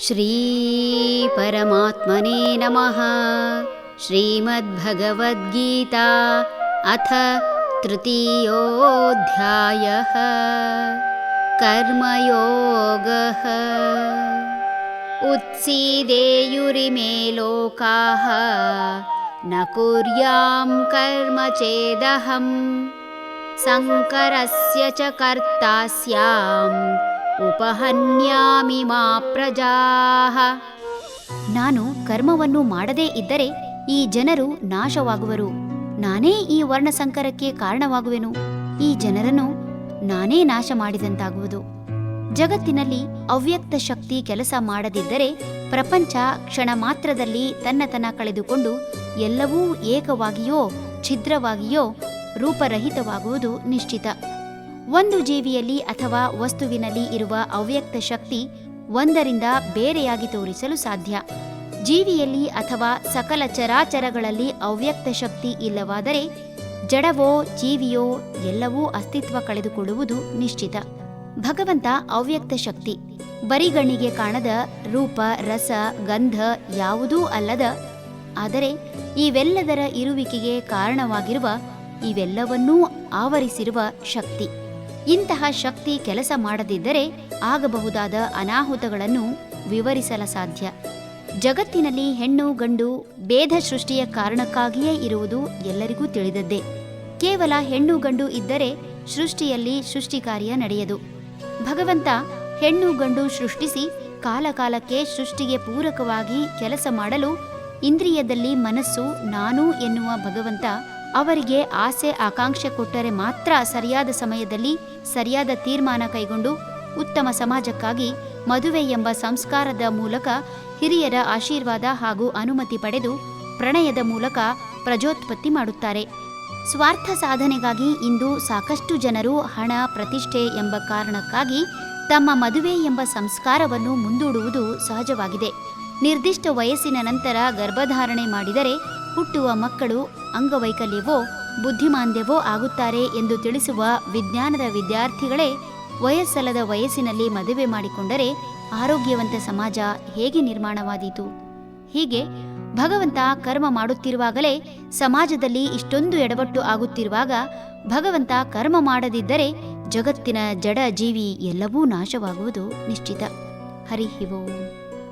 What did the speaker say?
ಶ್ರೀ ಪರಮಾತ್ಮನೇ ನಮಃ. ಶ್ರೀಮದ್ಭಗವದ್ಗೀತಾ ಅಥ ತೃತೀಯೋऽಧ್ಯಾಯಃ. ಕರ್ಮಯೋಗಃ. ಉತ್ಸೀದೇಯುರಿಮೇ ಲೋಕಾಃ ನ ಕುರ್ಯಾಂ ಕರ್ಮ ಚೇದಹಂ ಸಂಕರಸ್ಯ ಚ ಕರ್ತಾ ಸ್ಯಾಂ ಉಪಹನ್ಯಾಮಿ ಮಾ ಪ್ರಜಾಃ. ನಾನು ಕರ್ಮವನ್ನು ಮಾಡದೇ ಇದ್ದರೆ ಈ ಜನರು ನಾಶವಾಗುವರು. ನಾನೇ ಈ ವರ್ಣಸಂಕರಕ್ಕೆ ಕಾರಣವಾಗುವೆನು. ಈ ಜನರನ್ನು ನಾನೇ ನಾಶ ಮಾಡಿದಂತಾಗುವುದು. ಜಗತ್ತಿನಲ್ಲಿ ಅವ್ಯಕ್ತ ಶಕ್ತಿ ಕೆಲಸ ಮಾಡದಿದ್ದರೆ ಪ್ರಪಂಚ ಕ್ಷಣ ಮಾತ್ರದಲ್ಲಿ ತನ್ನತನ ಕಳೆದುಕೊಂಡು ಎಲ್ಲವೂ ಏಕವಾಗಿಯೋ ಛಿದ್ರವಾಗಿಯೋ ರೂಪರಹಿತವಾಗುವುದು ನಿಶ್ಚಿತ. ಒಂದು ಜೀವಿಯಲ್ಲಿ ಅಥವಾ ವಸ್ತುವಿನಲ್ಲಿ ಇರುವ ಅವ್ಯಕ್ತ ಶಕ್ತಿ ಒಂದರಿಂದ ಬೇರೆಯಾಗಿ ತೋರಿಸಲು ಸಾಧ್ಯ. ಜೀವಿಯಲ್ಲಿ ಅಥವಾ ಸಕಲ ಚರಾಚರಗಳಲ್ಲಿ ಅವ್ಯಕ್ತ ಶಕ್ತಿ ಇಲ್ಲವಾದರೆ ಜಡವೋ ಜೀವಿಯೋ ಎಲ್ಲವೂ ಅಸ್ತಿತ್ವ ಕಳೆದುಕೊಳ್ಳುವುದು ನಿಶ್ಚಿತ. ಭಗವಂತ ಅವ್ಯಕ್ತ ಶಕ್ತಿ, ಬರಿಗಣ್ಣಿಗೆ ಕಾಣದ ರೂಪ, ರಸ, ಗಂಧ ಯಾವುದೂ ಅಲ್ಲದ, ಆದರೆ ಇವೆಲ್ಲದರ ಇರುವಿಕೆಗೆ ಕಾರಣವಾಗಿರುವ, ಇವೆಲ್ಲವನ್ನೂ ಆವರಿಸಿರುವ ಶಕ್ತಿ. ಇಂತಹ ಶಕ್ತಿ ಕೆಲಸ ಮಾಡದಿದ್ದರೆ ಆಗಬಹುದಾದ ಅನಾಹುತಗಳನ್ನು ವಿವರಿಸಲ ಸಾಧ್ಯ. ಜಗತ್ತಿನಲ್ಲಿ ಹೆಣ್ಣು ಗಂಡು ಭೇದ ಸೃಷ್ಟಿಯ ಕಾರಣಕ್ಕಾಗಿಯೇ ಇರುವುದು ಎಲ್ಲರಿಗೂ ತಿಳಿದದ್ದೇ. ಕೇವಲ ಹೆಣ್ಣು ಗಂಡು ಇದ್ದರೆ ಸೃಷ್ಟಿಯಲ್ಲಿ ಸೃಷ್ಟಿ ಕಾರ್ಯ ನಡೆಯದು. ಭಗವಂತ ಹೆಣ್ಣು ಗಂಡು ಸೃಷ್ಟಿಸಿ ಕಾಲಕಾಲಕ್ಕೆ ಸೃಷ್ಟಿಗೆ ಪೂರಕವಾಗಿ ಕೆಲಸ ಮಾಡಲು ಇಂದ್ರಿಯದಲ್ಲಿ ಮನಸ್ಸು ನಾನು ಎನ್ನುವ ಭಗವಂತ ಅವರಿಗೆ ಆಸೆ ಆಕಾಂಕ್ಷೆ ಕೊಟ್ಟರೆ ಮಾತ್ರ ಸರಿಯಾದ ಸಮಯದಲ್ಲಿ ಸರಿಯಾದ ತೀರ್ಮಾನ ಕೈಗೊಂಡು ಉತ್ತಮ ಸಮಾಜಕ್ಕಾಗಿ ಮದುವೆ ಎಂಬ ಸಂಸ್ಕಾರದ ಮೂಲಕ ಹಿರಿಯರ ಆಶೀರ್ವಾದ ಹಾಗೂ ಅನುಮತಿ ಪಡೆದು ಪ್ರಣಯದ ಮೂಲಕ ಪ್ರಜೋತ್ಪತ್ತಿ ಮಾಡುತ್ತಾರೆ. ಸ್ವಾರ್ಥ ಸಾಧನೆಗಾಗಿ ಇಂದು ಸಾಕಷ್ಟು ಜನರು ಹಣ, ಪ್ರತಿಷ್ಠೆ ಎಂಬ ಕಾರಣಕ್ಕಾಗಿ ತಮ್ಮ ಮದುವೆ ಎಂಬ ಸಂಸ್ಕಾರವನ್ನು ಮುಂದೂಡುವುದು ಸಹಜವಾಗಿದೆ. ನಿರ್ದಿಷ್ಟ ವಯಸ್ಸಿನ ನಂತರ ಗರ್ಭಧಾರಣೆ ಮಾಡಿದರೆ ಹುಟ್ಟುವ ಮಕ್ಕಳು ಅಂಗವೈಕಲ್ಯವೋ ಬುದ್ಧಿಮಾಂದ್ಯವೋ ಆಗುತ್ತಾರೆ ಎಂದು ತಿಳಿಸುವ ವಿಜ್ಞಾನದ ವಿದ್ಯಾರ್ಥಿಗಳೇ ವಯಸ್ಸಲ್ಲದ ವಯಸ್ಸಿನಲ್ಲಿ ಮದುವೆ ಮಾಡಿಕೊಂಡರೆ ಆರೋಗ್ಯವಂತ ಸಮಾಜ ಹೇಗೆ ನಿರ್ಮಾಣವಾದೀತು? ಹೀಗೆ ಭಗವಂತ ಕರ್ಮ ಮಾಡುತ್ತಿರುವಾಗಲೇ ಸಮಾಜದಲ್ಲಿ ಇಷ್ಟೊಂದು ಎಡವಟ್ಟು ಆಗುತ್ತಿರುವಾಗ ಭಗವಂತ ಕರ್ಮ ಮಾಡದಿದ್ದರೆ ಜಗತ್ತಿನ ಜಡ ಜೀವಿ ಎಲ್ಲವೂ ನಾಶವಾಗುವುದು ನಿಶ್ಚಿತ. ಹರಿ ಓಂ.